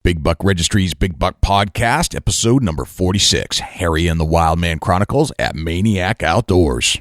Big Buck Registry's Big Buck Podcast, episode number 46, Harry and the Wildman Chronicles at Maniac Outdoors.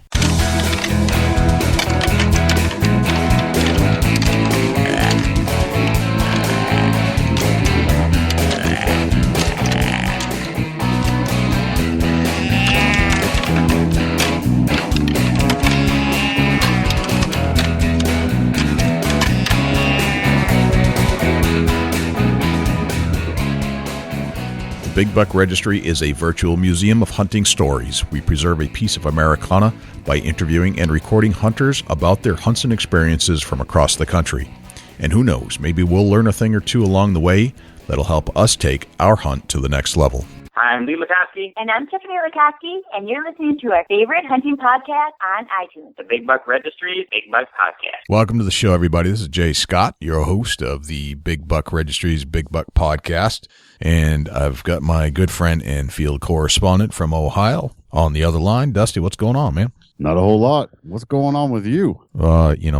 Big Buck Registry is a virtual museum of hunting stories. We preserve a piece of Americana by interviewing and recording hunters about their hunts and experiences from across the country. And who knows, maybe we'll learn a thing or two along the way that'll help us take our hunt to the next level. I'm Lee Lukoski. And I'm Tiffany Lukoski, and you're listening to our favorite hunting podcast on iTunes. The Big Buck Registry, Big Buck Podcast. Welcome to the show, everybody. This is Jay Scott, your host of the Big Buck Registry's Big Buck Podcast. And I've got my good friend and field correspondent from Ohio on the other line. Dusty, what's going on, man? Not a whole lot. What's going on with you?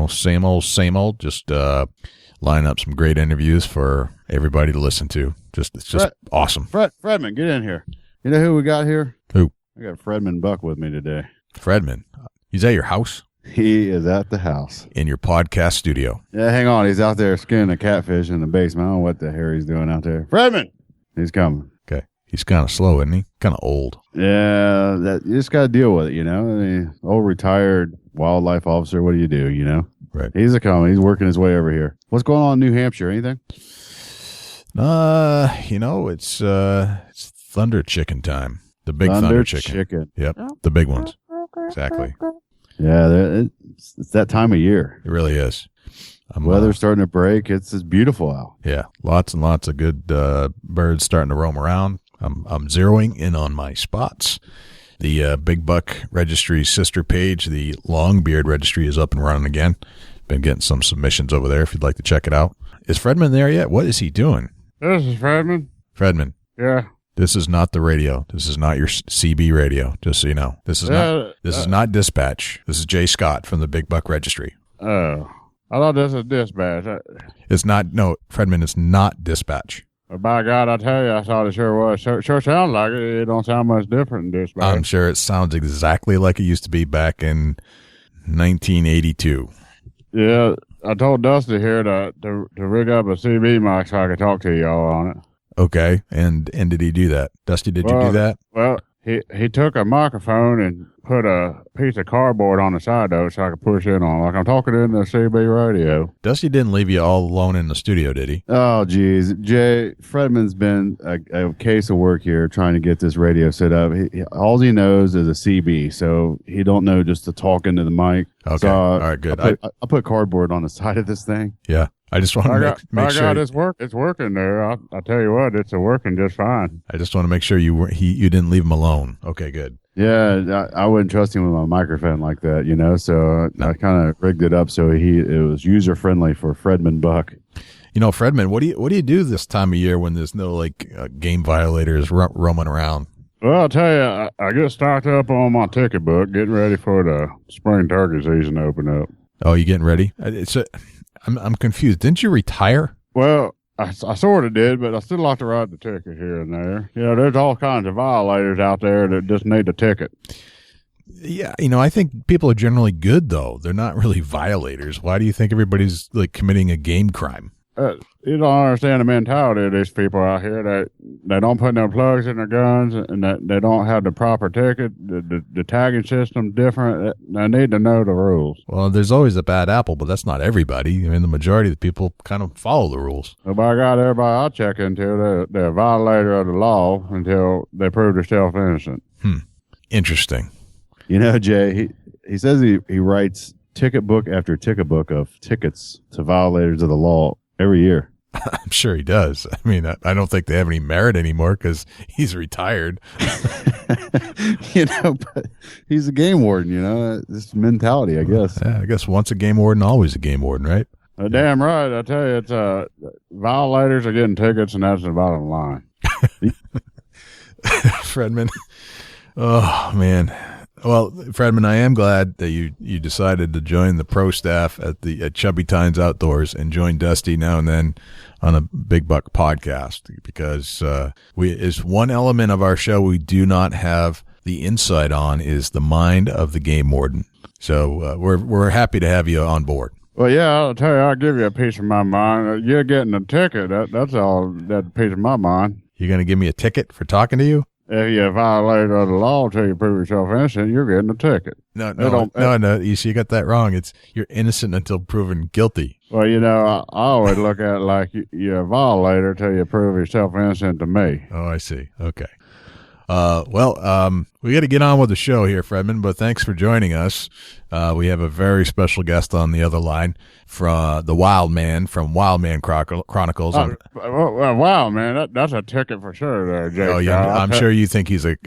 Same old. Just line up some great interviews for everybody to listen to. It's just awesome. Fredman, get in here. You know who we got here? Who? I got Fredman Buck with me today. Fredman. He's at your house? He is at the house. In your podcast studio. Yeah, hang on. He's out there skinning a catfish in the basement. I don't know what the hell he's doing out there. Fredman! He's coming. Okay. He's kind of slow, isn't he? Kind of old. Yeah, you just got to deal with it, you know? I mean, old retired wildlife officer, what do you do, you know? Right. He's coming. He's working his way over here. What's going on in New Hampshire? Anything? It's thunder chicken time. The big thunder chicken. Yep, the big ones. Exactly. Yeah, it's that time of year. It really is. Weather's starting to break. It's beautiful out. Yeah, lots and lots of good birds starting to roam around. I'm zeroing in on my spots. The Big Buck Registry sister page, the Longbeard Registry, is up and running again. Been getting some submissions over there if you'd like to check it out. Is Fredman there yet? What is he doing? This is Fredman. Fredman. Yeah. This is not the radio. This is not your CB radio, just so you know. This is not dispatch. This is Jay Scott from the Big Buck Registry. Oh. I thought this was dispatch. It's not, no, Fredman, it's not dispatch. Well, by God, I tell you, I thought it sure was. Sure sounds like it. It don't sound much different than dispatch. I'm sure it sounds exactly like it used to be back in 1982. Yeah, I told Dusty here to rig up a CB mic so I could talk to y'all on it. Okay, and did he do that? Dusty, did you do that? Well, he took a microphone and put a piece of cardboard on the side of it so I could push in on, like I'm talking in the CB radio. Dusty didn't leave you all alone in the studio, did he? Oh, geez. Jay, Fredman's been a case of work here trying to get this radio set up. All he knows is a CB, so he don't know just to talk into the mic. Okay, so, all right, good. I put cardboard on the side of this thing. Yeah, I just want to make sure. It's working there. I'll tell you what, it's working just fine. I just want to make sure you didn't leave him alone. Okay, good. Yeah, I wouldn't trust him with my microphone like that, you know, so I kind of rigged it up so it was user-friendly for Fredman Buck. You know, Fredman, what do you do this time of year when there's no, game violators roaming around? Well, I'll tell you, I get stocked up on my ticket book, getting ready for the spring turkey season to open up. Oh, you getting ready? I'm confused. Didn't you retire? Well, I sort of did, but I still like to ride the ticket here and there. You know, there's all kinds of violators out there that just need a ticket. Yeah, I think people are generally good, though. They're not really violators. Why do you think everybody's, committing a game crime? You don't understand the mentality of these people out here. They don't put no plugs in their guns, and they don't have the proper ticket. The tagging system's different. They need to know the rules. Well, there's always a bad apple, but that's not everybody. The majority of the people kind of follow the rules. So by God, everybody I check into, they're a violator of the law until they prove themselves innocent. Interesting. You know, Jay, he says he writes ticket book after ticket book of tickets to violators of the law every year. I'm sure he does. I don't think they have any merit anymore because he's retired. But he's a game warden, this mentality, I guess. Yeah, I guess once a game warden, always a game warden, right? Damn right. I tell you, it's violators are getting tickets, and that's the bottom line. Fredman. Oh, man. Well, Fredman, I am glad that you decided to join the pro staff at Chubby Tines Outdoors and join Dusty now and then on a Big Buck podcast, because is one element of our show we do not have the insight on is the mind of the game warden. So we're happy to have you on board. Well, yeah, I'll tell you, I'll give you a piece of my mind. You're getting a ticket. That's all. That's a piece of my mind. You're going to give me a ticket for talking to you? If you violate the law till you prove yourself innocent, you're getting a ticket. No. You see, you got that wrong. It's you're innocent until proven guilty. Well, I always look at it like you're a violator till you prove yourself innocent to me. Oh, I see. Okay. We got to get on with the show here, Fredman, but thanks for joining us. We have a very special guest on the other line from the Wildman from Wildman Chronicles. Wow, man, that's a ticket for sure there, Jake. Oh, yeah, I'm sure you think he's a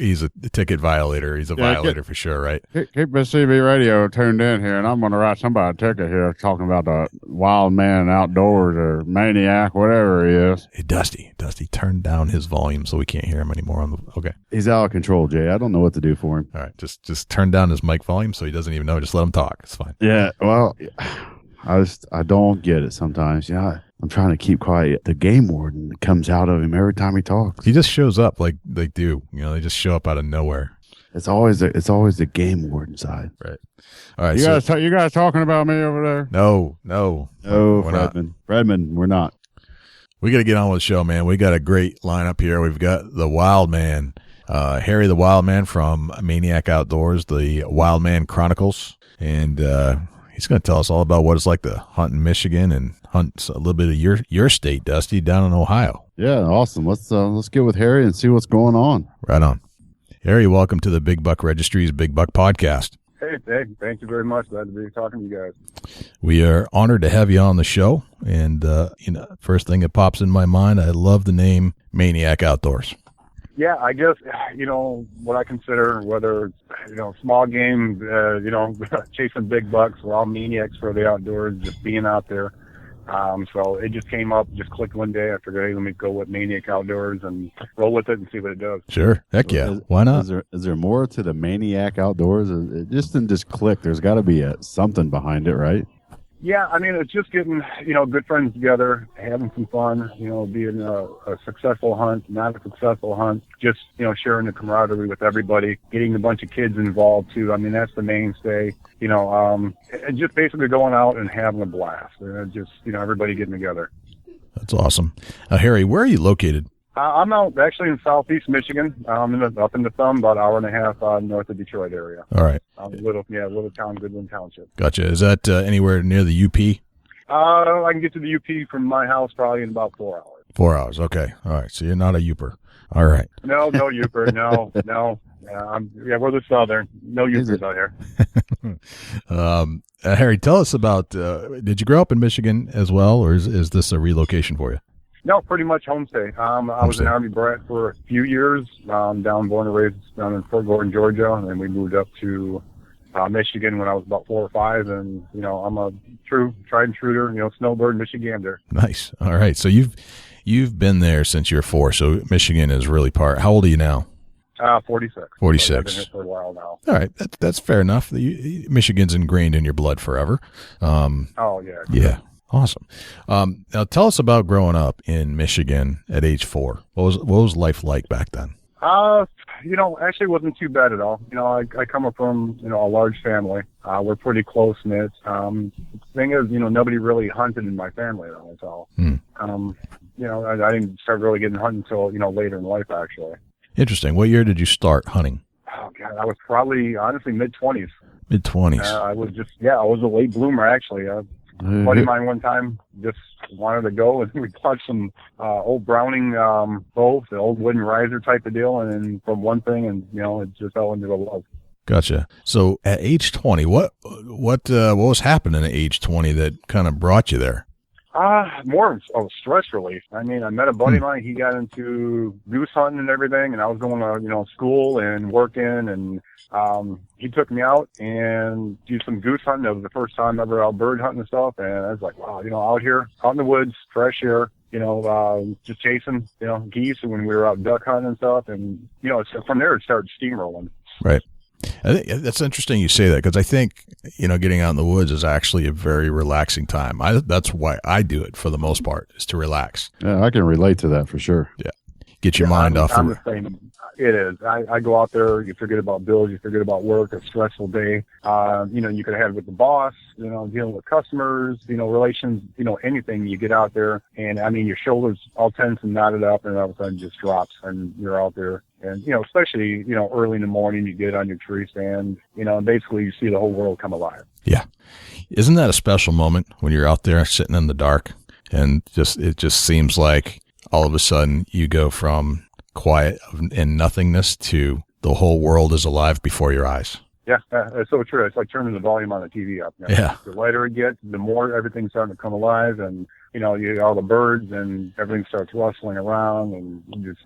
ticket violator. He's a violator for sure, right? Keep the CB radio tuned in here, and I'm going to write somebody a ticket here talking about the Wildman Outdoors or Maniac, whatever he is. Hey, Dusty, turn down his volume so we can't hear him anymore. Okay. He's out of control, Jay. I don't know what to do for him. All right, just turn down his mic volume so he doesn't even know. Just let him talk. It's fine. Yeah, well, I don't get it sometimes. Yeah, I'm trying to keep quiet. The game warden comes out of him every time he talks. He just shows up like they do. They just show up out of nowhere. It's always the game warden side. Right. All right. You guys talking about me over there? No, Fredman, we're not. We got to get on with the show, man. We got a great lineup here. We've got the Wildman, Harry the Wildman from Maniac Outdoors, the Wildman Chronicles, and he's going to tell us all about what it's like to hunt in Michigan and hunt a little bit of your state, Dusty, down in Ohio. Yeah, awesome. Let's get with Harry and see what's going on. Right on. Harry, welcome to the Big Buck Registry's Big Buck Podcast. Hey, thank you very much. Glad to be talking to you guys. We are honored to have you on the show. And, first thing that pops in my mind, I love the name Maniac Outdoors. Yeah, I guess, what I consider, whether it's, small game, chasing big bucks, we're all maniacs for the outdoors, just being out there. So it just came up, just clicked one day. I figured, hey, let me go with Maniac Outdoors and roll with it and see what it does. Sure. Heck yeah. Why not? Is there more to the Maniac Outdoors? It just didn't just click. There's got to be something behind it, right? Yeah, I mean, it's just getting, good friends together, having some fun, being a successful hunt, not a successful hunt, just, sharing the camaraderie with everybody, getting a bunch of kids involved too. I mean, that's the mainstay, and just basically going out and having a blast. Just, everybody getting together. That's awesome. Harry, where are you located? I'm out actually in southeast Michigan, up in the thumb, about an hour and a half north of Detroit area. All right. Little town, Goodland Township. Gotcha. Is that anywhere near the UP? I can get to the UP from my house probably in about 4 hours. 4 hours. Okay. All right. So you're not a Youper. All right. No Youper. No. We're the Southern. No Youpers out here. Harry, tell us about, did you grow up in Michigan as well, or is this a relocation for you? No, pretty much homestay. I was an Army brat for a few years, born and raised down in Fort Gordon, Georgia, and then we moved up to Michigan when I was about 4 or 5, and, I'm a tried and true, snowbird Michigander. Nice. All right. So you've been there since you're 4, so Michigan is really how old are you now? 46. 46. So I've been here for a while now. All right. That's fair enough. Michigan's ingrained in your blood forever. Oh, yeah. Yeah. Awesome. Now tell us about growing up in Michigan at age 4. What was life like back then? Actually wasn't too bad at all. I come up from, a large family. We're pretty close knit. The thing is, nobody really hunted in my family though. That's all. I didn't start really getting hunting until, later in life actually. Interesting. What year did you start hunting? Oh God, I was probably honestly mid-20s. Mid-20s. I was a late bloomer actually. A buddy of mine one time just wanted to go, and we bought some old Browning bow, the old wooden riser type of deal, and then from one thing, and it just fell into a love. Gotcha. So at age 20, what was happening at age 20 that kind of brought you there? More of stress relief. I mean, I met a buddy of mine. He got into goose hunting and everything, and I was going to, school and working, and he took me out and did some goose hunting. That was the first time ever out bird hunting and stuff, and I was like, wow, out here, out in the woods, fresh air, just chasing, geese when we were out duck hunting and stuff, and, so from there it started steamrolling. Right. I think that's interesting you say that, because I think, getting out in the woods is actually a very relaxing time. That's why I do it for the most part, is to relax. Yeah, I can relate to that for sure. Yeah. Get your mind off I'm the same. It is. I go out there, you forget about bills, you forget about work, a stressful day. You could have had with the boss, dealing with customers, relations, anything. You get out there and, your shoulders all tense and knotted up, and all of a sudden just drops and you're out there. And, especially, early in the morning, you get on your tree stand, and basically you see the whole world come alive. Yeah. Isn't that a special moment when you're out there sitting in the dark and it just seems like all of a sudden you go from quiet and nothingness to the whole world is alive before your eyes? Yeah, that's so true. It's like turning the volume on the TV up. Yeah. The lighter it gets, the more everything's starting to come alive, and you get all the birds and everything starts rustling around, and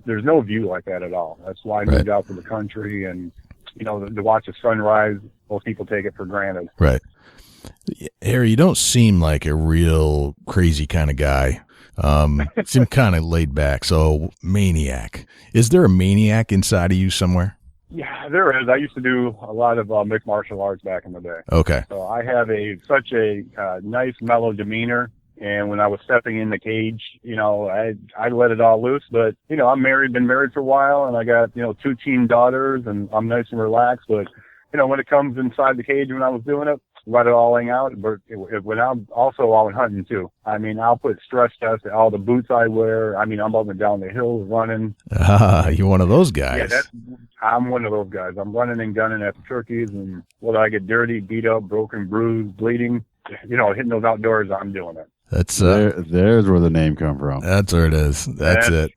there's no view like that at all. That's why I moved out to the country, and to watch the sunrise, most people take it for granted. Right. Harry, you don't seem like a real crazy kind of guy. Seem kind of laid back. So, Maniac. Is there a Maniac inside of you somewhere? Yeah, there is. I used to do a lot of mixed martial arts back in the day. Okay. So I have such a nice, mellow demeanor. And when I was stepping in the cage, I let it all loose. But, I'm married, been married for a while, and I got, 2 teen daughters, and I'm nice and relaxed. But, when it comes inside the cage when I was doing it, let it all hang out. But when I'm also out hunting too. I'll put stress tests at all the boots I wear. I'm up and down the hills running. You're one of those guys. Yeah, I'm one of those guys. I'm running and gunning at the turkeys, and whether I get dirty, beat up, broken, bruised, bleeding, hitting those outdoors, I'm doing it. That's there's where the name come from. That's where it is. That's it.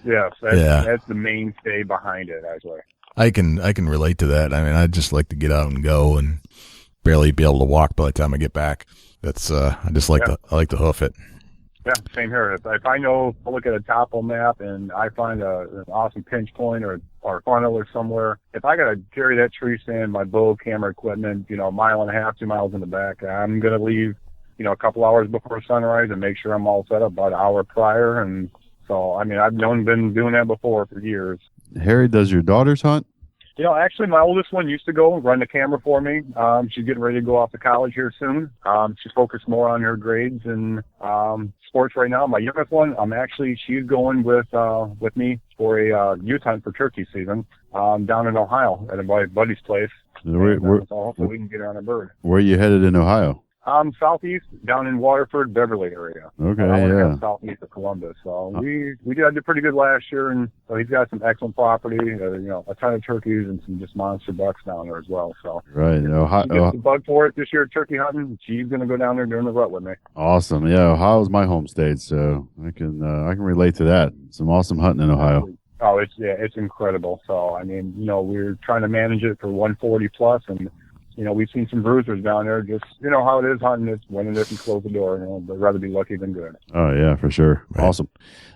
Yes, that's the mainstay behind it, actually. I can relate to that. I just like to get out and go and barely be able to walk by the time I get back. That's I just like I like to hoof it. Yeah, same here. If I know, I look at a topo map and I find an awesome pinch point or funnel or somewhere. If I got to carry that tree stand, my bow, camera equipment, a mile and a half, 2 miles in the back, I'm gonna leave, a couple hours before sunrise and make sure I'm all set up about an hour prior. And so, I've been doing that before for years. Harry, does your daughters hunt? Actually, my oldest one used to go run the camera for me. She's getting ready to go off to college here soon. She's focused more on her grades and sports right now. My youngest one, she's going with me for a youth hunt for turkey season down in Ohio at my buddy's place. So hopefully we can get her on a bird. Where are you headed in Ohio? Southeast, down in Waterford, Beverly area. Okay, Southeast of Columbus. So we did pretty good last year, and so he's got some excellent property, a ton of turkeys and some just monster bucks down there as well. So right, Ohio. Gets the bug for it this year, turkey hunting. She's gonna go down there during the rut with me. Awesome, yeah. Ohio's my home state, so I can relate to that. Some awesome hunting in Ohio. Oh, it's incredible. So we're trying to manage it for 140 plus, and we've seen some bruisers down there. Just, how it is hunting. It's when if you close the door, but rather be lucky than good. Oh yeah, for sure. Right. Awesome.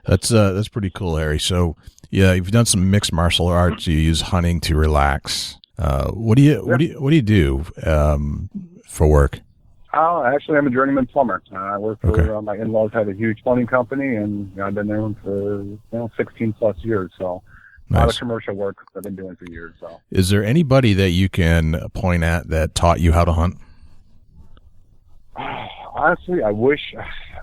That's pretty cool, Harry. So yeah, you've done some mixed martial arts. You use hunting to relax. What do you do for work? Actually, I'm a journeyman plumber. I work for my in-laws have a huge plumbing company, and I've been there for 16 plus years. So. Nice. A lot of commercial work I've been doing for years. So, is there anybody that you can point at that taught you how to hunt? Honestly, I wish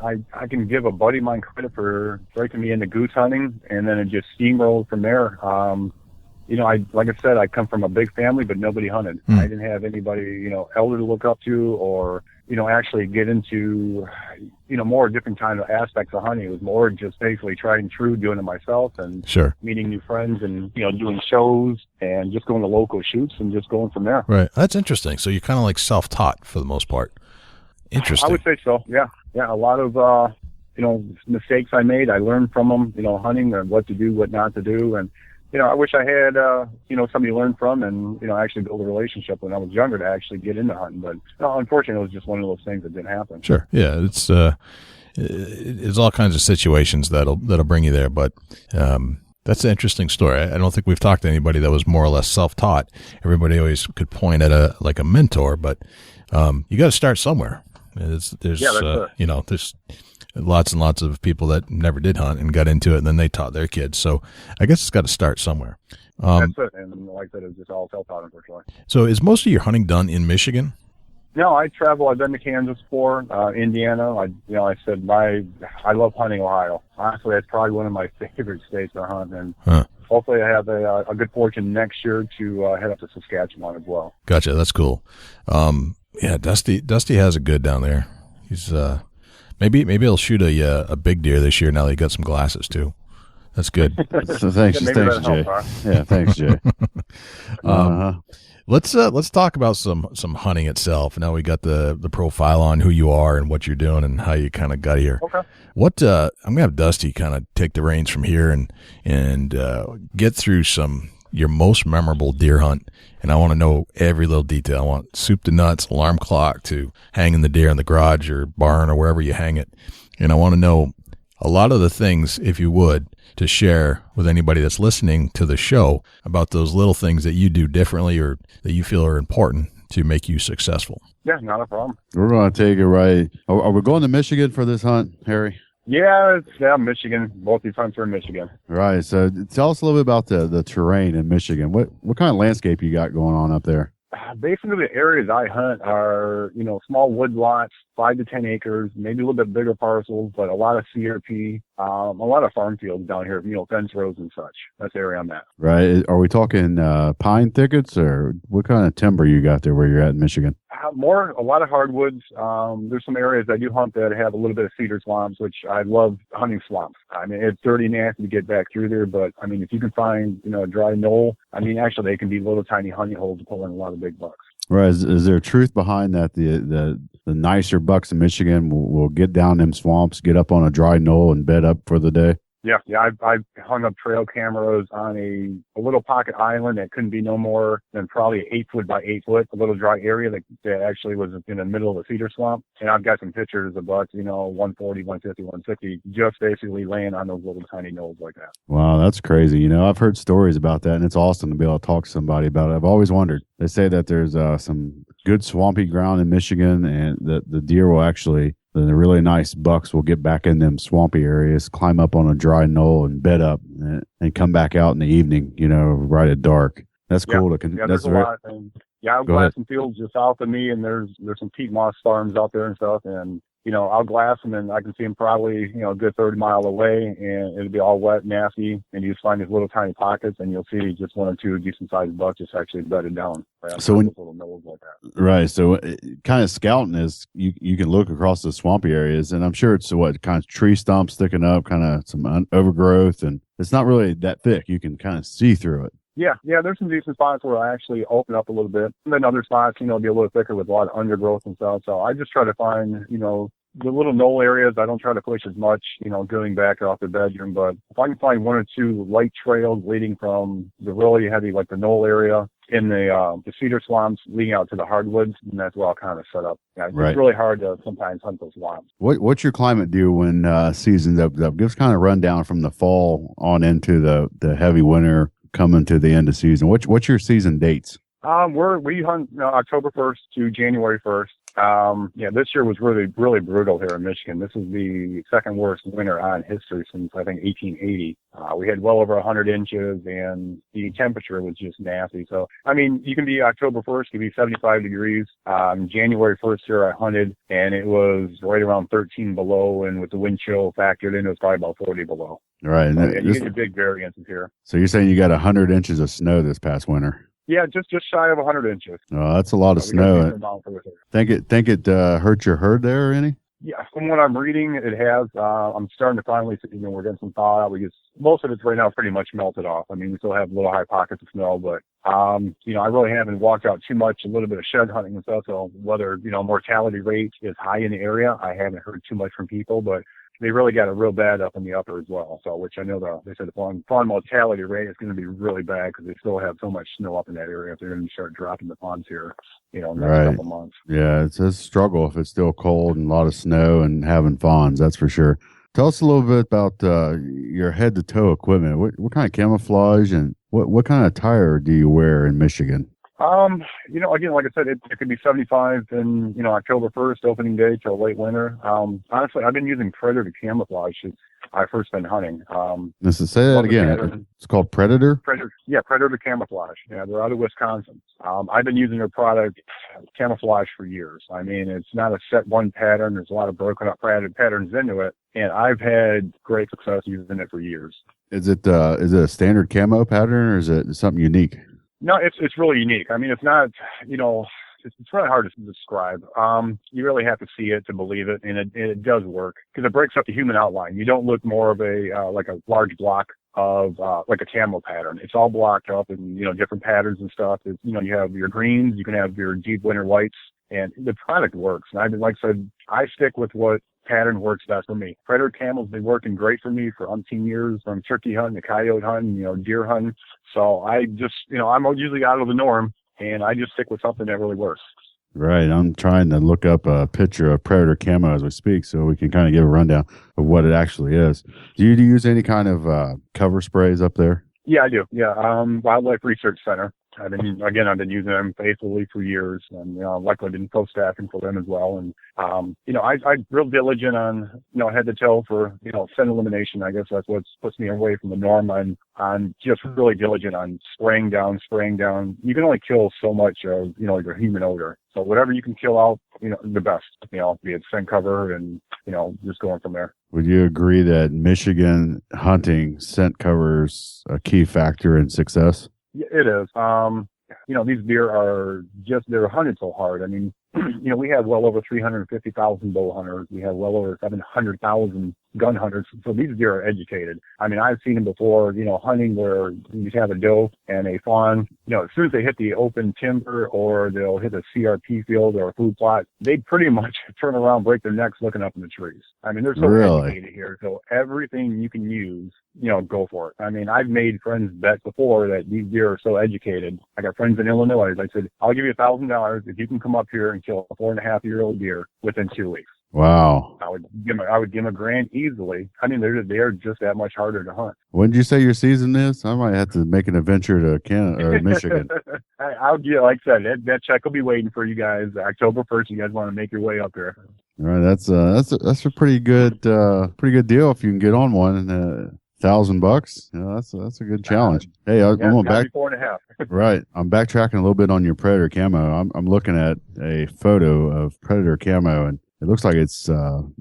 I can give a buddy of mine credit for breaking me into goose hunting, and then it just steamrolled from there. Like I said, I come from a big family, but nobody hunted. I didn't have anybody, elder to look up to, or actually get into, more different kind of aspects of hunting. It was more just basically tried and true, doing it myself, and meeting new friends, and doing shows, and just going to local shoots, and just going from there. Right, that's interesting. So you're kind of like self-taught for the most part. Interesting. I would say so. Yeah. A lot of mistakes I made, I learned from them. Hunting and what to do, what not to do, and. I wish I had, somebody to learn from and, actually build a relationship when I was younger to actually get into hunting. But unfortunately, it was just one of those things that didn't happen. Sure. Yeah. It's all kinds of situations that'll bring you there. But that's an interesting story. I don't think we've talked to anybody that was more or less self-taught. Everybody always could point at a mentor, but you got to start somewhere. There's lots and lots of people that never did hunt and got into it, and then they taught their kids. So I guess it's got to start somewhere. That's it. And like that, it's just all self-taught, unfortunately. So is most of your hunting done in Michigan? No, I travel. I've been to Kansas before, Indiana. I love hunting Ohio. Honestly, that's probably one of my favorite states to hunt. And hopefully I have a good fortune next year to head up to Saskatchewan as well. Gotcha. That's cool. Yeah, Dusty has it good down there. He's maybe he'll shoot a big deer this year now that he got some glasses too. That's good. So thanks, Jay. Yeah, thanks, Jay. Let's talk about some hunting itself. Now we got the profile on who you are and what you're doing and how you kind of got here. Okay. I'm gonna have Dusty kind of take the reins from here and get through your most memorable deer hunt. And I want to know every little detail. I want soup to nuts, alarm clock to hanging the deer in the garage or barn or wherever you hang it. And I want to know a lot of the things, if you would, to share with anybody that's listening to the show about those little things that you do differently or that you feel are important to make you successful. Yeah, not a problem. We're going to take it right. Are we going to Michigan for this hunt, Harry? Yeah, Michigan. Both these hunts are in Michigan. Right. So tell us a little bit about the terrain in Michigan. What kind of landscape you got going on up there? Basically, the areas I hunt are, small wood lots, 5 to 10 acres, maybe a little bit bigger parcels, but a lot of CRP, a lot of farm fields down here, fence rows and such. That's the area I'm at. Right. Are we talking pine thickets, or what kind of timber you got there where you're at in Michigan? A lot of hardwoods. There's some areas I do hunt that have a little bit of cedar swamps, which I love hunting swamps. I mean, it's dirty, nasty to get back through there, but I mean, if you can find, a dry knoll, actually they can be little tiny honey holes to pull in a lot of big bucks. Right. Is there truth behind that? The nicer bucks in Michigan will get down them swamps, get up on a dry knoll and bed up for the day? Yeah. I've hung up trail cameras on a little pocket island that couldn't be no more than probably 8 foot by 8 foot, a little dry area that actually was in the middle of a cedar swamp. And I've got some pictures of bucks, 140, 150, 160, just basically laying on those little tiny knolls like that. Wow, that's crazy. I've heard stories about that, and it's awesome to be able to talk to somebody about it. I've always wondered. They say that there's some good swampy ground in Michigan, and that the deer will actually, the really nice bucks will get back in them swampy areas, climb up on a dry knoll and bed up and come back out in the evening, right at dark. That's cool. There's a lot. And I've got some fields just south of me, and there's some peat moss farms out there and stuff. And, I'll glass them, and I can see them probably, a good 30 mile away, and it'll be all wet, nasty. And you just find these little tiny pockets, and you'll see just 1 or 2 decent sized bucks just actually bedded down. So when, little knolls like that. Right. So kind of scouting is you can look across the swampy areas, and I'm sure it's kind of tree stumps sticking up, kind of some overgrowth, and it's not really that thick. You can kind of see through it. Yeah, there's some decent spots where I actually open up a little bit. And then other spots, be a little thicker with a lot of undergrowth and stuff. So I just try to find, the little knoll areas. I don't try to push as much, going back off the bedroom. But if I can find 1 or 2 light trails leading from the really heavy, like the knoll area in the cedar swamps leading out to the hardwoods, and that's where I'll kind of set up. Yeah, it's really hard to sometimes hunt those swamps. What's your climate do when season's up? Give us kind of rundown from the fall on into the heavy winter, coming to the end of season. What's your season dates? We hunt October 1st to January 1st. This year was really, really brutal here in Michigan. This is the second worst winter on history since, I think, 1880. We had well over 100 inches, and the temperature was just nasty. So, you can be October 1st, it can be 75 degrees. January 1st here I hunted, and it was right around 13 below, and with the wind chill factored in, it was probably about 40 below. Right. So, you get the big variances here. So you're saying you got 100 inches of snow this past winter? Yeah, just shy of 100 inches. Oh, that's a lot of snow. Think it hurt your herd there or any? Yeah, from what I'm reading, it has. I'm starting to finally see, we're getting some thaw out. Most of it's right now pretty much melted off. We still have little high pockets of snow, but, I really haven't walked out too much, a little bit of shed hunting and stuff. So whether, mortality rate is high in the area, I haven't heard too much from people, but they really got it real bad up in the upper as well. So, which I know they said the fawn mortality rate is going to be really bad because they still have so much snow up in that area. If they're going to start dropping the ponds here, in the next couple months. Yeah, it's a struggle if it's still cold and a lot of snow and having fawns. That's for sure. Tell us a little bit about your head to toe equipment. What kind of camouflage and what kind of attire do you wear in Michigan? Again, like I said, it could be 75 in, October 1st, opening day till late winter. Honestly, I've been using Predator camouflage since I first been hunting. Say that again. It's called Predator? Predator camouflage. Yeah, they're out of Wisconsin. I've been using their product camouflage for years. I mean, it's not a set one pattern. There's a lot of broken up patterns into it, and I've had great success using it for years. Is it a standard camo pattern, or is it something unique? No, it's really unique. I mean, it's not, it's really hard to describe. You really have to see it to believe it, and it does work because it breaks up the human outline. You don't look more of like a large block of like a camo pattern. It's all blocked up in, different patterns and stuff. It's, you have your greens, you can have your deep winter whites, and the product works. And like I said, I stick with what pattern works best for me. Predator camo's been working great for me for umpteen years, from turkey hunting to coyote hunting, deer hunting. So I just, I'm usually out of the norm, and I just stick with something that really works. Right. I'm trying to look up a picture of Predator camo as we speak, so we can kind of give a rundown of what it actually is. Do you use any kind of cover sprays up there? Yeah, I do. Yeah. Wildlife Research Center. I've been using them faithfully for years, and luckily I've been co-staffing for them as well. And I'm real diligent on head to toe for scent elimination. I guess that's what puts me away from the norm. I'm just really diligent on spraying down. You can only kill so much of your human odor. So whatever you can kill out, the best. Be it scent cover and just going from there. Would you agree that Michigan hunting scent covers a key factor in success? Yeah, it is. These deer they're hunted so hard. I mean, we have well over 350,000 bow hunters. We have well over 700,000 gun hunters. So these deer are educated. I mean, I've seen them before, hunting where you have a doe and a fawn. As soon as they hit the open timber or they'll hit a CRP field or a food plot, they pretty much turn around, break their necks looking up in the trees. I mean, they're so educated here. So everything you can use, go for it. I mean, I've made friends bet before that these deer are so educated. I got friends in Illinois. I said, I'll give you $1,000 if you can come up here and kill a 4.5-year-old deer within 2 weeks. Wow. I would give them $1,000 easily. I mean, they're just that much harder to hunt. When did you say your season is? I might have to make an adventure to Canada or Michigan. Like I said, that check will be waiting for you guys. October 1st, you guys want to make your way up here. All right, that's a pretty good deal if you can get on one. $1,000. That's a good challenge. Hey, I'm going back 4.5. Right. I'm backtracking a little bit on your Predator camo. I'm looking at a photo of Predator camo, and it looks like it's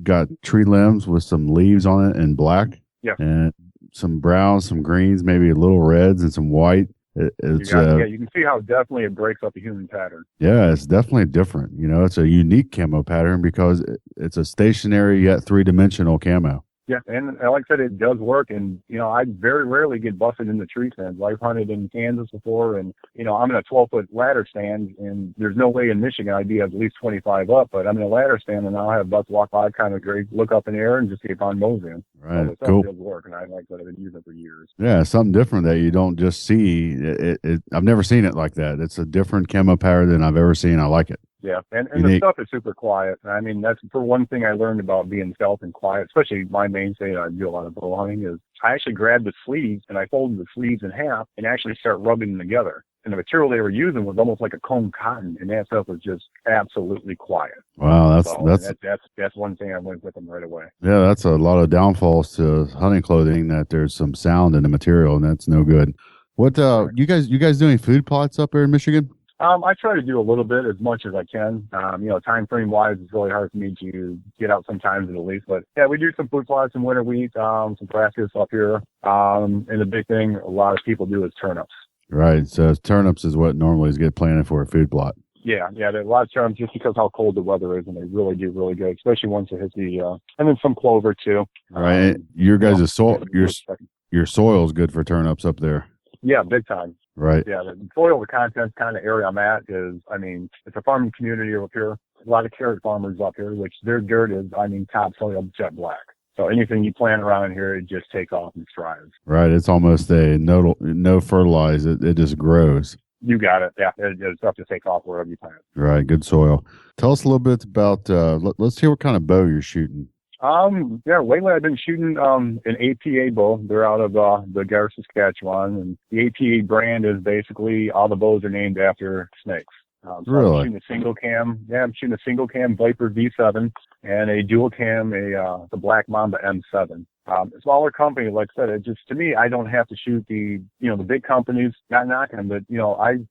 got tree limbs with some leaves on it in black. Yeah. And some browns, some greens, maybe a little reds and some white. You can see how definitely it breaks up the human pattern. Yeah, it's definitely different. It's a unique camo pattern because it's a stationary yet three-dimensional camo. Yeah, and like I said, it does work. And, I very rarely get busted in the tree stands. I've hunted in Kansas before, and, I'm in a 12-foot ladder stand, and there's no way in Michigan I'd be at least 25 up, but I'm in a ladder stand, and I'll have bucks walk by, kind of great, look up in the air, and just keep on moseying. Right, so cool. It does work, and I like that. I've been using it for years. Yeah, something different that you don't just see. I've never seen it like that. It's a different camo pattern than I've ever seen. I like it. Yeah, and the stuff is super quiet. I mean, that's for one thing I learned about being stealth and quiet, especially my mainstay. I do a lot of bow hunting. Is I actually grabbed the sleeves and I folded the sleeves in half and actually start rubbing them together. And the material they were using was almost like a comb cotton, and that stuff was just absolutely quiet. Wow, that's one thing I went with them right away. Yeah, that's a lot of downfalls to hunting clothing. That there's some sound in the material, and that's no good. What you guys doing food plots up there in Michigan? I try to do a little bit, as much as I can. Time frame wise, it's really hard for me to get out sometimes at least. But yeah, we do some food plots in winter wheat, some brassicas up here. And the big thing a lot of people do is turnips. Right. So turnips is what normally is get planted for a food plot. Yeah. There are a lot of turnips just because how cold the weather is, and they really do really good, especially once it hits and then some clover too. Right. Your guys' soil, your soil is good for turnips up there. Yeah, big time. Right. Yeah, the soil, the contents kind of area I'm at is, it's a farming community up here. A lot of carrot farmers up here, which their dirt is, topsoil jet black. So anything you plant around here, it just takes off and thrives. Right. It's almost a no fertilize. It just grows. You got it. Yeah, it's stuff to take off wherever you plant. Right. Good soil. Tell us a little bit about, let's hear what kind of bow you're shooting. Yeah, lately I've been shooting an APA bow. They're out of the Gar, Saskatchewan, and the APA brand is basically all the bows are named after snakes. So Really? I'm shooting a single cam. Yeah, I'm shooting a single cam Viper V7 and a dual cam, the Black Mamba M7. A smaller company, like I said, it just, to me, I don't have to shoot the big companies, not knocking them, but,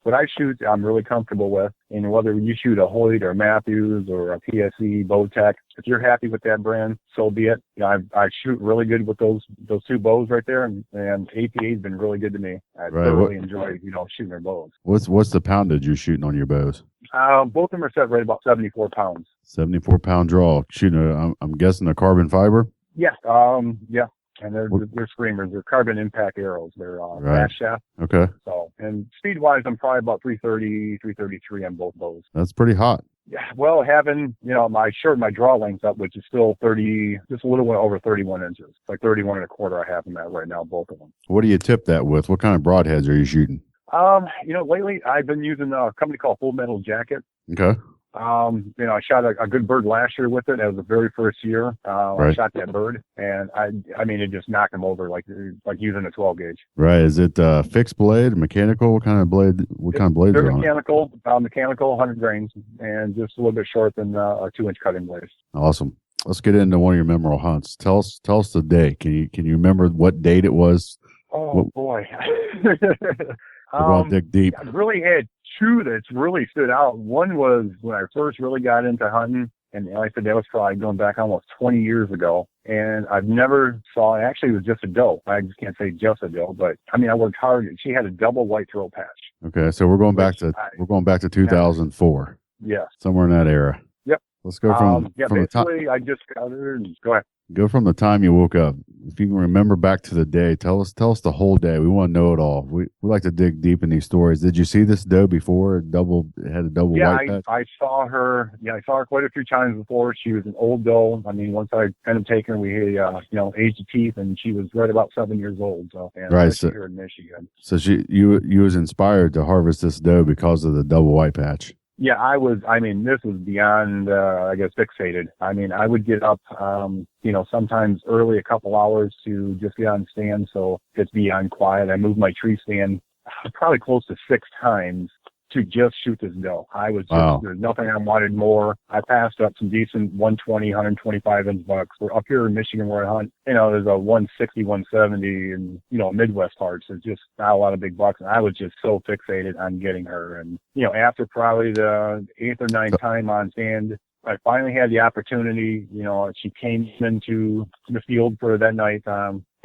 what I shoot, I'm really comfortable with. And whether you shoot a Hoyt or Matthews or a PSE, Bowtech, if you're happy with that brand, so be it. I shoot really good with those two bows right there, and APA's been really good to me. I thoroughly enjoy, shooting their bows. What's the poundage you're shooting on your bows? Both of them are set right about 74 pounds. 74-pound draw. Shooting I'm guessing a carbon fiber? Yeah. Yeah. And they're screamers. They're carbon impact arrows. They're fast shaft. Okay. So, and speed wise, I'm probably about 330, 333 on both bows. That's pretty hot. Yeah. Well, having, I shortened my draw length up, which is still 30, just a little bit over 31 inches. It's like 31 and a quarter I have them at right now, both of them. What do you tip that with? What kind of broadheads are you shooting? Lately I've been using a company called Full Metal Jacket. Okay. I shot a good bird last year with it. That was the very first year. I shot that bird, and I mean, it just knocked him over like using a 12 gauge. Right. Is it fixed blade, mechanical? What kind of blades They're are on mechanical, 100 grains, and just a little bit short than a 2-inch cutting blade. Awesome. Let's get into one of your memorable hunts. Tell us the day. Can you remember what date it was? Oh, boy. We're going to dig deep. I really had two that's really stood out. One was when I first really got into hunting, and like I said, that was probably going back almost 20 years ago. And I've never saw, actually it was just a doe. I just can't say just a doe, but I mean, I worked hard. She had a double white throat patch. Okay. So we're going back to 2004. Yes. Somewhere in that era. Yep. Let's go from basically the time. I just got her and go ahead. Go from the time you woke up. If you can remember back to the day, tell us the whole day. We want to know it all. We like to dig deep in these stories. Did you see this doe before? It had a double white patch? I saw her. Yeah, I saw her quite a few times before. She was an old doe. I mean, once I kind of taken her, we had aged the teeth, and she was right about 7 years old. So, right. So here in Michigan. So you was inspired to harvest this doe because of the double white patch. Yeah, I was. I mean, this was beyond, I guess, fixated. I mean, I would get up, sometimes early, a couple hours to just get on stand, so it's beyond quiet. I moved my tree stand probably close to 6 times to just shoot this doe. I was just, There's nothing I wanted more. I passed up some decent 120, 125 inch bucks. We're up here in Michigan where I hunt. There's a 160, 170 and, Midwest parts. There's just not a lot of big bucks. And I was just so fixated on getting her. And, after probably the 8th or 9th time on stand, I finally had the opportunity. She came into the field for that night.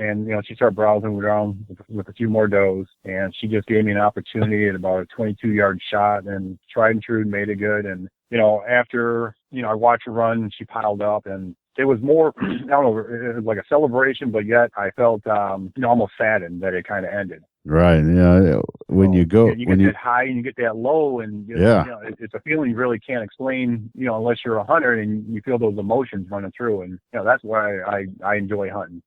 And, she started browsing around with a few more does, and she just gave me an opportunity at about a 22-yard shot, and tried and true, made it good. And, after, I watched her run, she piled up, and it was more, I don't know, it was like a celebration, but yet I felt, almost saddened that it kind of ended. Right. Yeah. When you go, you get that high and you get that low, and it's a feeling you really can't explain, unless you're a hunter and you feel those emotions running through. And that's why I enjoy hunting.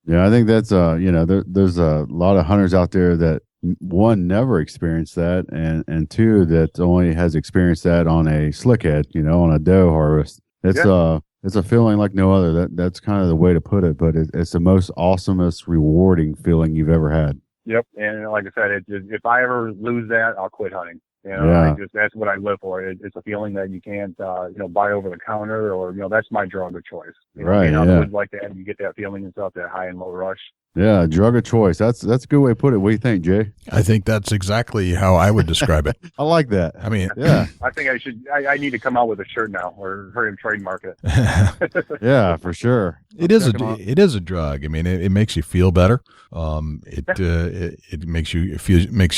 Yeah, I think that's there's a lot of hunters out there that one never experienced that, and two that only has experienced that on a slickhead, on a doe harvest. It's a feeling like no other. That's kind of the way to put it, but it's the most awesomest, rewarding feeling you've ever had. Yep, and like I said, if I ever lose that, I'll quit hunting. That's what I live for. It's a feeling that you can't, buy over the counter, or that's my drug of choice. Right. I would like that, and you get that feeling and stuff, that high and low rush. Yeah, drug of choice. That's a good way to put it. What do you think, Jay? I think that's exactly how I would describe it. I like that. I mean, yeah. I think I should. I need to come out with a shirt now, or hurry and trademark it. Yeah, for sure. It is a drug. I mean, it makes you feel better. It makes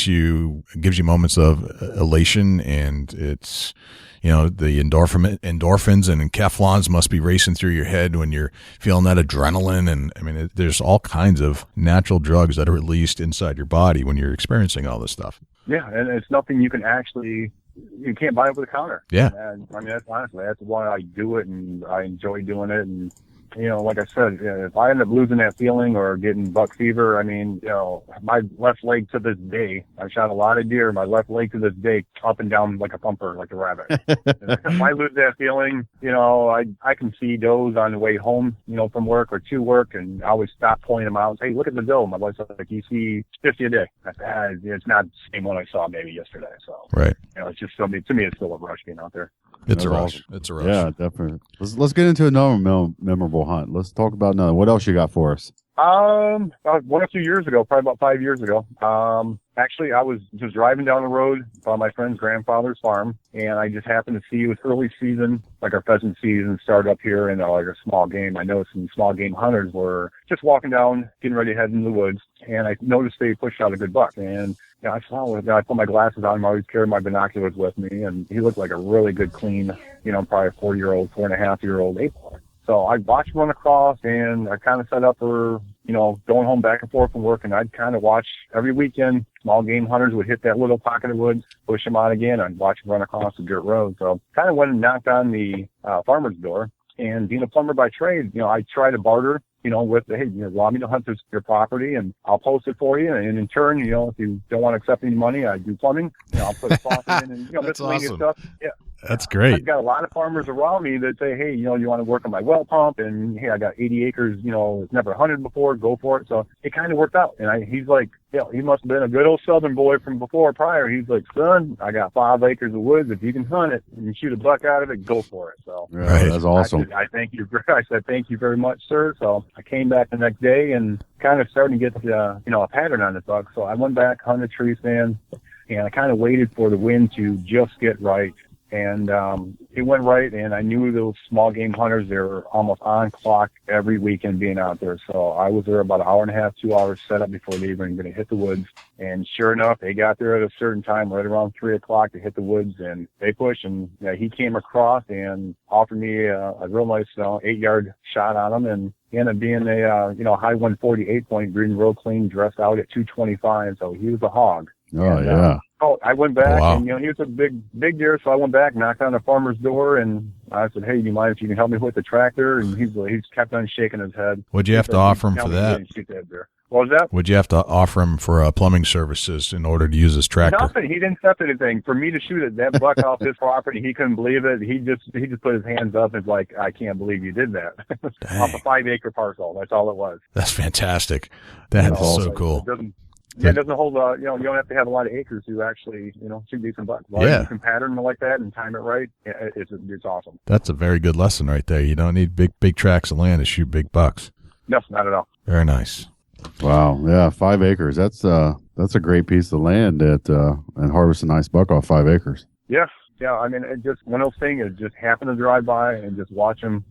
you gives you moments of elation, and it's the endorphins and enkephalons must be racing through your head when you're feeling that adrenaline. And I mean, there's all kinds of natural drugs that are released inside your body when you're experiencing all this stuff. Yeah, and it's nothing you can can't buy over the counter. Yeah. And I mean, that's why I do it, and I enjoy doing it. And like I said, if I end up losing that feeling or getting buck fever, I mean, my left leg to this day, I've shot a lot of deer. My left leg to this day, up and down like a thumper, like a rabbit. If I lose that feeling, I can see does on the way home, from work or to work, and I always stop pointing them out and say, hey, look at the doe. My wife's like, you see 50 a day. I said, it's not the same one I saw maybe yesterday. So, right. It's just something, to me, it's still a rush being out there. It's a rush. It's a rush. Yeah, definitely. Let's get into another memorable hunt. Let's talk about another. What else you got for us? One or 2 years ago, probably about 5 years ago. Actually, I was just driving down the road by my friend's grandfather's farm, and I just happened to see it was early season, like our pheasant season started up here in like a small game. I noticed some small game hunters were just walking down, getting ready to head into the woods, and I noticed they pushed out a good buck. And I saw it. I put my glasses on. I always carry my binoculars with me, and he looked like a really good, clean, probably a 4-year-old, 4.5-year-old apex. So I watched him run across, and I kind of set up for, going home back and forth from work, and I'd kind of watch every weekend. Small game hunters would hit that little pocket of woods, push him out again. I'd watch him run across the dirt road. So kind of went and knocked on the farmer's door. And being a plumber by trade, I try to barter, with, hey, allow me to hunt your property, and I'll post it for you. And in turn, if you don't want to accept any money, I do plumbing. I'll put a faucet in and, That's miscellaneous awesome. stuff. Yeah. That's great. I've got a lot of farmers around me that say, hey, you want to work on my well pump, and hey, I got 80 acres, it's never hunted before, go for it. So it kind of worked out. And he's like, he must have been a good old Southern boy from prior. He's like, son, I got 5 acres of woods. If you can hunt it and shoot a buck out of it, go for it. So right. That's awesome. I thank you. I said, thank you very much, sir. So I came back the next day and kind of started to get, a pattern on this buck. So I went back, hunted tree stand, and I kind of waited for the wind to just get right. And it went right, and I knew those small game hunters, they were almost on clock every weekend being out there. So I was there about an hour and a half, 2 hours set up before they even going to hit the woods. And sure enough, they got there at a certain time, right around 3 o'clock, to hit the woods, and they pushed. And he came across and offered me a real nice 8-yard shot on him, and he ended up being a high 148 point, breeding real clean, dressed out at 225. So he was a hog. Oh, and, yeah. I went back, wow. and, he was a big deer, so I went back, knocked on the farmer's door, and I said, hey, do you mind if you can help me with the tractor? And he's kept on shaking his head. What'd you have to offer him for that? What was that? Would you have to offer him for plumbing services in order to use his tractor? Nothing. He didn't accept anything. For me to shoot at that buck off his property, he couldn't believe it. He just put his hands up and was like, I can't believe you did that. Off a 5-acre parcel. That's all it was. That's fantastic. That's so cool. It doesn't hold, you don't have to have a lot of acres to actually, shoot decent bucks. You can pattern like that and time it right. It's awesome. That's a very good lesson right there. You don't need big tracts of land to shoot big bucks. No, not at all. Very nice. Wow. Yeah. 5 acres. That's a great piece of land and harvest a nice buck off 5 acres. Yeah. Yeah. I mean, it just one of those things. It just happened to drive by and just watch him,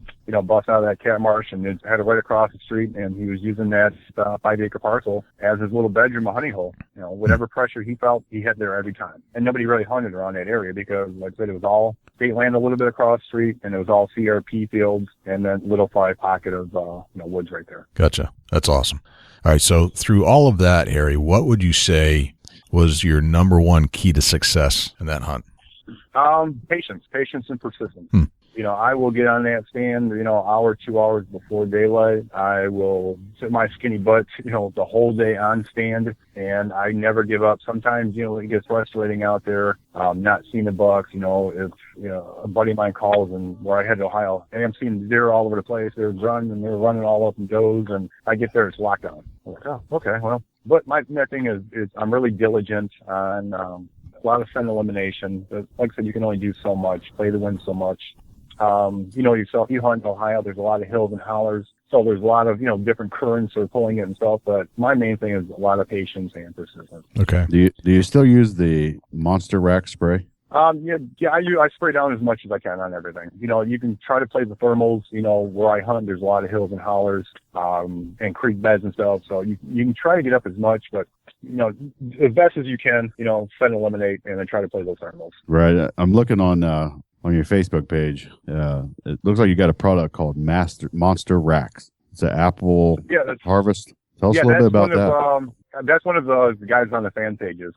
bust out of that cat marsh, and then had it right across the street. And he was using that 5-acre parcel as his little bedroom, a honey hole. Whatever pressure he felt, he had there every time. And nobody really hunted around that area because, like I said, it was all state land a little bit across the street, and it was all CRP fields, and then little 5 pocket of woods right there. Gotcha. That's awesome. All right. So through all of that, Harry, what would you say was your number one key to success in that hunt? Patience and persistence. I will get on that stand, hour, 2 hours before daylight. I will sit my skinny butt, the whole day on stand, and I never give up. Sometimes, it gets frustrating out there, not seeing the bucks. If, a buddy of mine calls and where I head to Ohio, and I'm seeing deer all over the place. They're running all up in does, and I get there, it's lockdown. I'm like, oh, okay, well, but my thing is I'm really diligent on, a lot of scent elimination. But like I said, you can only do so much, play the wind so much. Yourself, you hunt in Ohio, there's a lot of hills and hollers. So there's a lot of, different currents or pulling it and stuff. But my main thing is a lot of patience and persistence. Okay. Do you still use the Monster Rack spray? Yeah, I spray down as much as I can on everything. You can try to play the thermals, where I hunt, there's a lot of hills and hollers, and creek beds and stuff. So you can try to get up as much, but, as best as you can, set and eliminate and then try to play those thermals. Right. I'm looking on your Facebook page. It looks like you got a product called Monster Racks. It's an apple harvest. Tell us a little bit about that. That's one of the guys on the fan pages.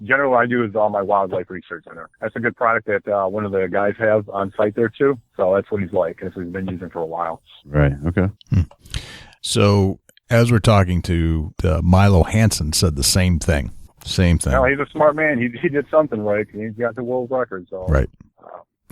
Generally, what I do is all my wildlife research on there. That's a good product that one of the guys has on site there too. So that's what he's like. That's what he's been using for a while. Right. Okay. So as we're talking to Milo Hansen said the same thing. Same thing. No, he's a smart man. He did something right. He's got the world record. So right.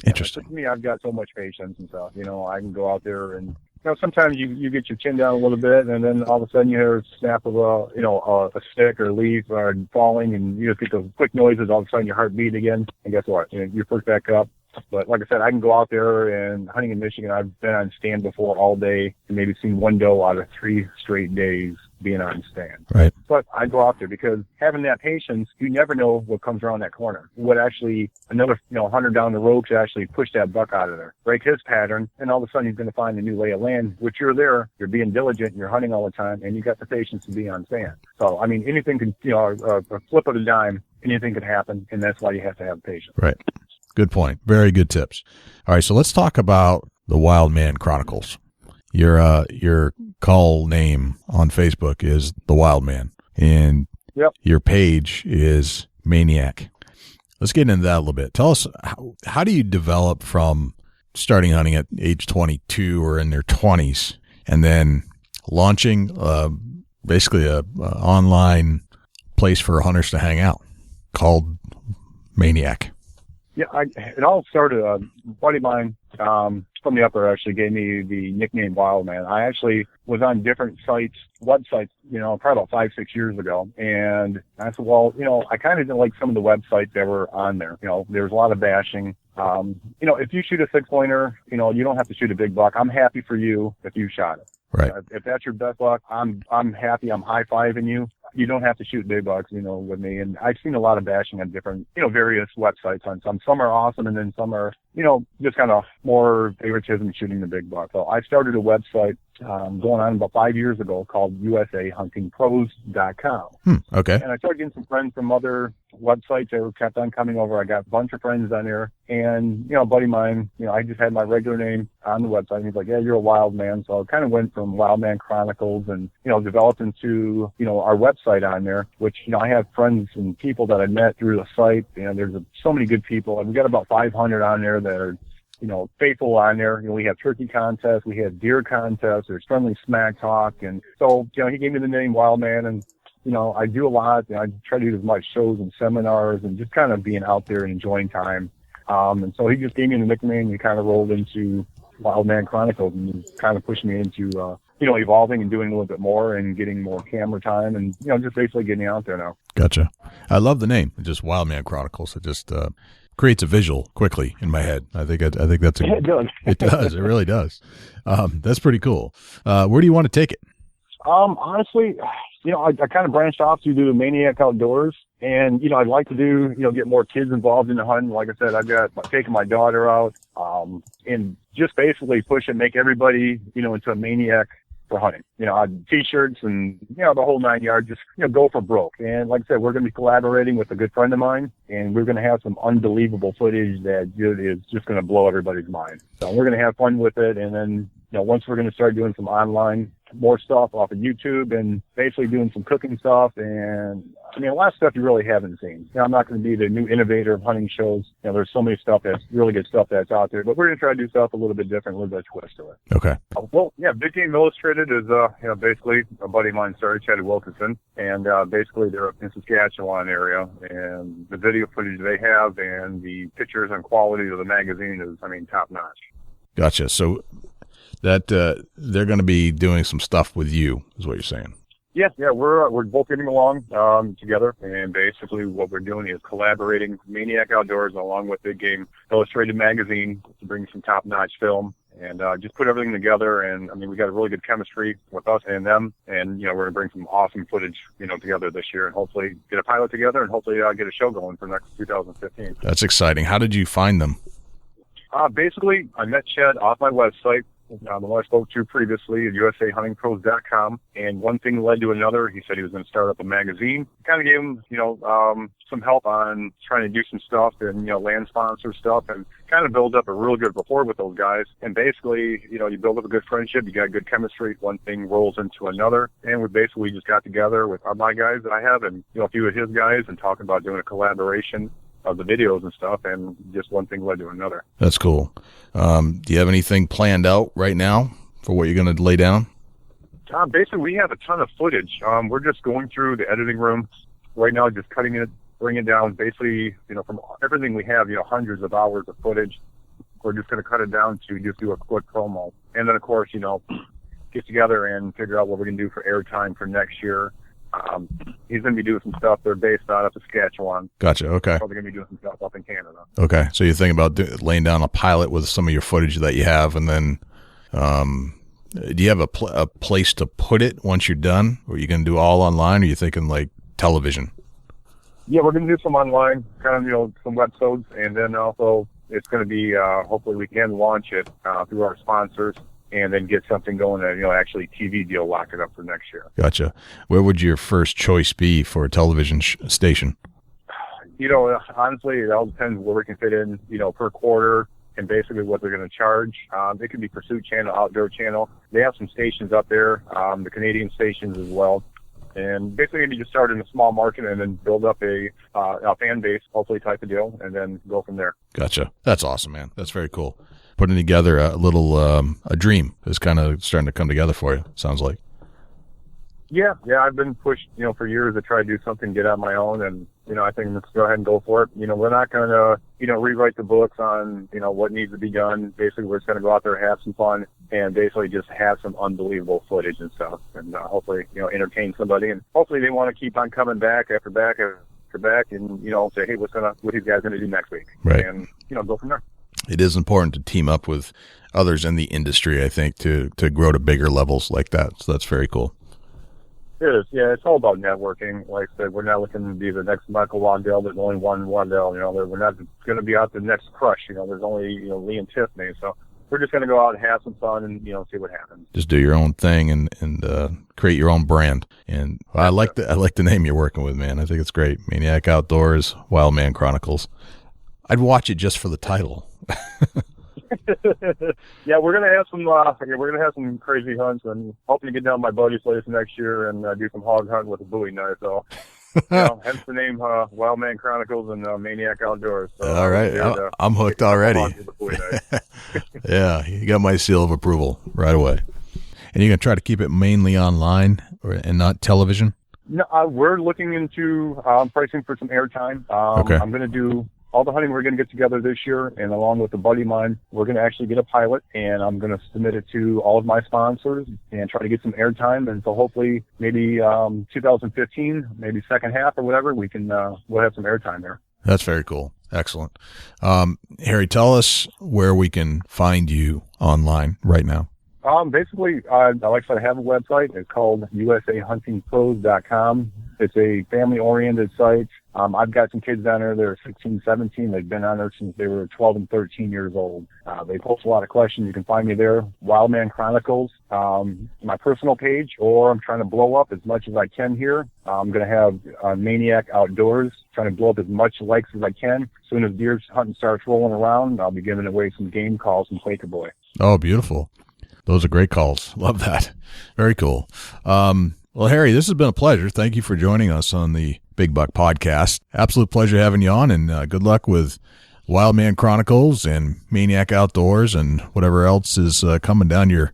Interesting. For me, I've got so much patience and stuff. I can go out there and sometimes you get your chin down a little bit, and then all of a sudden you hear a snap of a stick or a leaf or falling, and you just get those quick noises. All of a sudden your heart beat again, and guess what? You perk back up. But like I said, I can go out there and hunting in Michigan. I've been on stand before all day and maybe seen one doe out of 3 straight days being on stand. Right. But I go out there because having that patience, you never know what comes around that corner. What actually another hunter down the road could actually push that buck out of there, break his pattern, and all of a sudden he's going to find a new lay of land. Which you're there, you're being diligent, and you're hunting all the time, and you got the patience to be on stand. So I mean, anything can a flip of a dime, anything could happen, and that's why you have to have patience. Right. Good point. Very good tips. All right, so let's talk about the Wildman Chronicles. Your call name on Facebook is the Wildman, and your page is Maniac. Let's get into that a little bit. Tell us how do you develop from starting hunting at age 22 or in their 20s, and then launching basically a online place for hunters to hang out called Maniac. Yeah, it all started, a buddy of mine from the upper actually gave me the nickname Wildman. I actually was on different websites, probably about 5-6 years ago. And I said, well, I kind of didn't like some of the websites that were on there. There was a lot of bashing. If you shoot a 6-pointer, you don't have to shoot a big buck. I'm happy for you if you shot it. Right. If that's your best buck, I'm happy. I'm high-fiving you. You don't have to shoot big bucks, with me. And I've seen a lot of bashing on different, various websites on some. Some are awesome, and then some are, just kind of more favoritism shooting the big buck. So I started a website going on about 5 years ago called usahuntingpros.com. Okay. And I started getting some friends from other websites. They were kept on coming over. I got a bunch of friends on there. And, a buddy of mine, I just had my regular name on the website. And he's like, yeah, you're a wild man. So I kind of went from Wildman Chronicles and, developed into, our website on there, which, I have friends and people that I met through the site. There's so many good people. And we got about 500 on there that are, faithful on there. We have turkey contests, we have deer contests, there's friendly smack talk. And so, he gave me the name Wildman, and, I do a lot. I try to do as much shows and seminars and just kind of being out there and enjoying time. And so he just gave me the nickname and kind of rolled into Wildman Chronicles and kind of pushed me into, evolving and doing a little bit more and getting more camera time and, just basically getting out there now. Gotcha. I love the name, just Wildman Chronicles. It just, creates a visual quickly in my head. I think that's it does. It does. It really does. That's pretty cool. Where do you want to take it? Honestly, I kind of branched off to do Maniac Outdoors, and I'd like to do get more kids involved in the hunting. Like I said, I've got taking my daughter out, and just basically push it, make everybody into a maniac for hunting. T-shirts and the whole 9 yards. Just go for broke. And like I said, we're going to be collaborating with a good friend of mine, and we're going to have some unbelievable footage that is just going to blow everybody's mind. So we're going to have fun with it, and then once we're going to start doing some online more stuff off of YouTube and basically doing some cooking stuff and a lot of stuff you really haven't seen. I'm not going to be the new innovator of hunting shows. There's so many stuff that's really good stuff that's out there, but we're going to try to do stuff a little bit different, a little bit of twist to it. Okay. Well, yeah, Big Game Illustrated is, basically a buddy of mine started, Chad Wilkinson, and basically they're in Saskatchewan area, and the video footage they have and the pictures and quality of the magazine is, top notch. Gotcha. So that they're going to be doing some stuff with you, is what you're saying. Yeah, we're both getting along together, and basically what we're doing is collaborating Maniac Outdoors along with Big Game Illustrated magazine to bring some top-notch film and just put everything together. And we got a really good chemistry with us and them, and we're going to bring some awesome footage together this year, and hopefully get a pilot together, and hopefully get a show going for next 2015. That's exciting. How did you find them? Basically, I met Chad off my website, the one I spoke to previously at usahuntingpros.com, and one thing led to another. He said he was going to start up a magazine. Kind of gave him, some help on trying to do some stuff and, land sponsor stuff, and kind of build up a real good rapport with those guys. And basically, you build up a good friendship, you got good chemistry, one thing rolls into another, and we basically just got together with my guys that I have and, a few of his guys, and talking about doing a collaboration of the videos and stuff, and just one thing led to another. That's cool. Do you have anything planned out right now for what you're going to lay down? Basically, we have a ton of footage. We're just going through the editing room right now, just cutting it, bringing it down. Basically, from everything we have, hundreds of hours of footage. We're just going to cut it down to just do a quick promo. And then, of course, get together and figure out what we're going to do for airtime for next year. He's going to be doing some stuff. They're based out of Saskatchewan. Gotcha. Okay. So they're going to be doing some stuff up in Canada. Okay. So you're thinking about laying down a pilot with some of your footage that you have, and then do you have a place to put it once you're done? Or are you going to do all online, or are you thinking like television? Yeah, we're going to do some online, kind of, some websites, and then also it's going to be, hopefully we can launch it through our sponsors, and then get something going that, actually TV deal, lock it up for next year. Gotcha. Where would your first choice be for a television station? Honestly, it all depends where we can fit in, per quarter, and basically what they're going to charge. It could be Pursuit Channel, Outdoor Channel. They have some stations up there, the Canadian stations as well. And basically maybe just start in a small market and then build up a fan base, hopefully type of deal, and then go from there. Gotcha. That's awesome, man. That's very cool. Putting together a little a dream is kind of starting to come together for you, sounds like. Yeah, I've been pushed, for years to try to do something, get on my own, and, I think let's go ahead and go for it. We're not going to, rewrite the books on, what needs to be done. Basically, we're just going to go out there, have some fun, and basically just have some unbelievable footage and stuff, and hopefully, entertain somebody, and hopefully they want to keep on coming back after back, and, say, hey, what these guys going to do next week? Right. And, go from there. It is important to team up with others in the industry, I think, to grow to bigger levels like that. So that's very cool. It is. Yeah, it's all about networking. Like I said, we're not looking to be the next Michael Waddell. There's only one Waddell. We're not going to be out the next Crush. There's only, Lee and Tiffany. So we're just going to go out and have some fun and, see what happens. Just do your own thing and create your own brand. And I like the name you're working with, man. I think it's great. Maniac Outdoors, Wildman Chronicles. I'd watch it just for the title. Yeah, we're gonna have some crazy hunts, and hoping to get down to my buddy's place next year and do some hog hunting with a Bowie knife. So, hence the name Wildman Chronicles and Maniac Outdoors. So, all right, I'm hooked already. Yeah, you got my seal of approval right away. And you're gonna try to keep it mainly online and not television? No, we're looking into pricing for some airtime. Okay. I'm gonna do all the hunting we're going to get together this year, and along with a buddy of mine, we're going to actually get a pilot, and I'm going to submit it to all of my sponsors and try to get some airtime. And so hopefully maybe 2015, maybe second half or whatever, we'll have some airtime there. That's very cool. Excellent. Harry, tell us where we can find you online right now. Basically, like I said, I have a website. It's called usahuntingpros.com. It's a family-oriented site. I've got some kids down there that are 16, 17. They've been on there since they were 12 and 13 years old. They post a lot of questions. You can find me there, Wildman Chronicles, my personal page, or I'm trying to blow up as much as I can here. I'm going to have Maniac Outdoors, trying to blow up as much likes as I can. As soon as deer hunting starts rolling around, I'll be giving away some game calls from Quaker Boy. Oh, beautiful. Those are great calls. Love that. Very cool. Well, Harry, this has been a pleasure. Thank you for joining us on the Big Buck Podcast. Absolute pleasure having you on, and good luck with Wildman Chronicles and Maniac Outdoors and whatever else is coming down your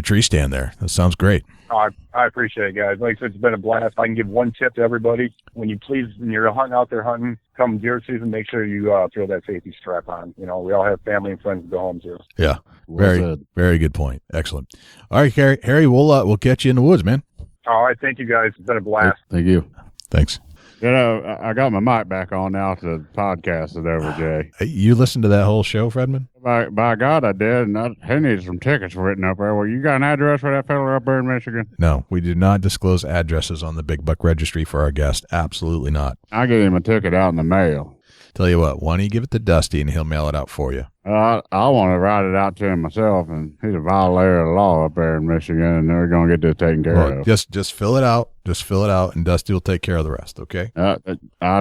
tree stand there. That sounds great. I appreciate it, guys. Like I said, it's been a blast. I can give one tip to everybody. When you're out there hunting, come deer season, make sure you throw that safety strap on. We all have family and friends to go home to. Yeah. Very good point. Excellent. All right, Harry, we'll catch you in the woods, man. All right. Thank you, guys. It's been a blast. Thank you. Thanks. I got my mic back on now to the podcast is over, Jay. You listened to that whole show, Fredman? By God, I did. And he needed some tickets written up there. Well, you got an address for that fella up there in Michigan? No, we do not disclose addresses on the Big Buck Registry for our guest. Absolutely not. I get him a ticket out in the mail. Tell you what, why don't you give it to Dusty and he'll mail it out for you? I want to write it out to him myself, and he's a violator of the law up there in Michigan, and they're going to get this taken care of. Just fill it out. Just fill it out, and Dusty will take care of the rest, okay? I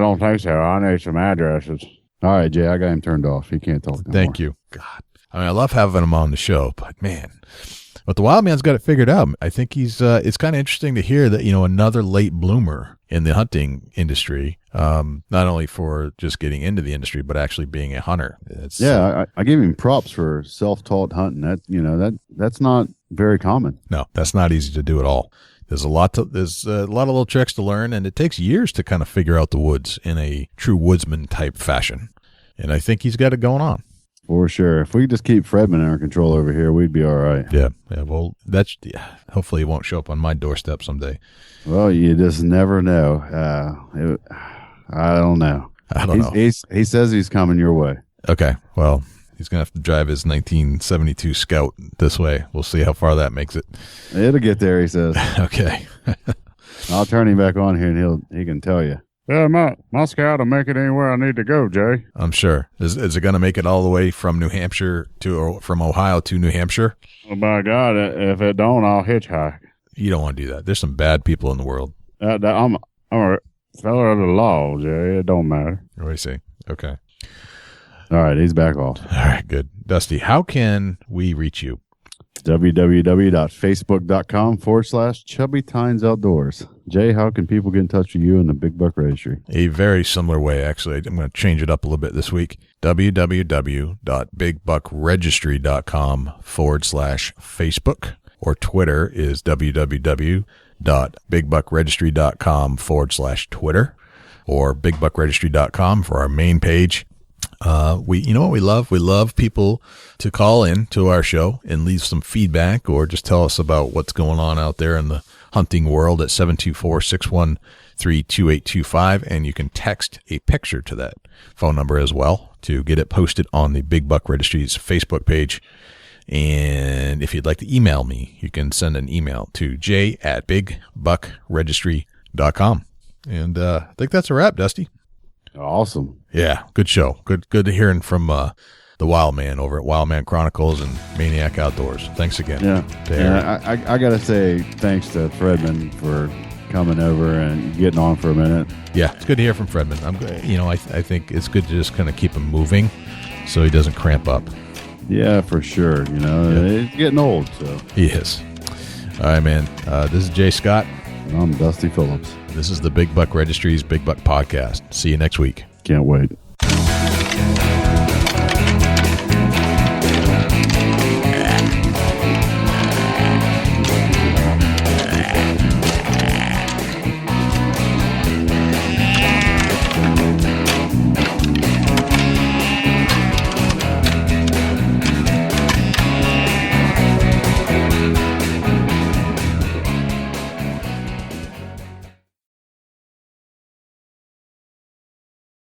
don't think so. I need some addresses. All right, Jay, I got him turned off. He can't talk no Thank you. God. I mean, I love having him on the show, but man. But the Wild Man's got it figured out. I think he's, it's kind of interesting to hear that, another late bloomer in the hunting industry, not only for just getting into the industry, but actually being a hunter. I give him props for self-taught hunting. That's not very common. No, that's not easy to do at all. There's a lot of little tricks to learn, and it takes years to kind of figure out the woods in a true woodsman type fashion. And I think he's got it going on. For sure. If we could just keep Fredman in our control over here, we'd be all right. Yeah. Well, hopefully it won't show up on my doorstep someday. Well, you just never know. I don't know. He says he's coming your way. Okay. Well, he's going to have to drive his 1972 Scout this way. We'll see how far that makes it. It'll get there, he says. Okay. I'll turn him back on here, and he can tell you. Yeah, my Scout will make it anywhere I need to go, Jay. I'm sure. Is it going to make it all the way from New Hampshire or from Ohio to New Hampshire? Oh, my God, if it don't, I'll hitchhike. You don't want to do that. There's some bad people in the world. I'm a fellow of the law, Jay. It don't matter. What do you see? Okay. All right, he's back off. All right, good. Dusty, how can we reach you? www.facebook.com/Chubby Tines Outdoors. Jay, how can people get in touch with you and the Big Buck Registry? A very similar way, actually. I'm going to change it up a little bit this week. www.bigbuckregistry.com/Facebook, or Twitter is www.bigbuckregistry.com/Twitter, or bigbuckregistry.com for our main page. What we love? We love people to call in to our show and leave some feedback or just tell us about what's going on out there in the hunting world at 724-613-2825. And you can text a picture to that phone number as well to get it posted on the Big Buck Registry's Facebook page. And if you'd like to email me, you can send an email to j@bigbuckregistry.com. And I think that's a wrap, Dusty. Awesome. Yeah, good show. Good hearing from the Wild Man over at Wildman Chronicles and Maniac Outdoors. Thanks again. Yeah. I got to say thanks to Fredman for coming over and getting on for a minute. Yeah, it's good to hear from Fredman. I think it's good to just kind of keep him moving so he doesn't cramp up. Yeah, for sure. He's getting old, so. He is. All right, man. This is Jay Scott. And I'm Dusty Phillips. This is the Big Buck Registry's Big Buck Podcast. See you next week. Can't wait.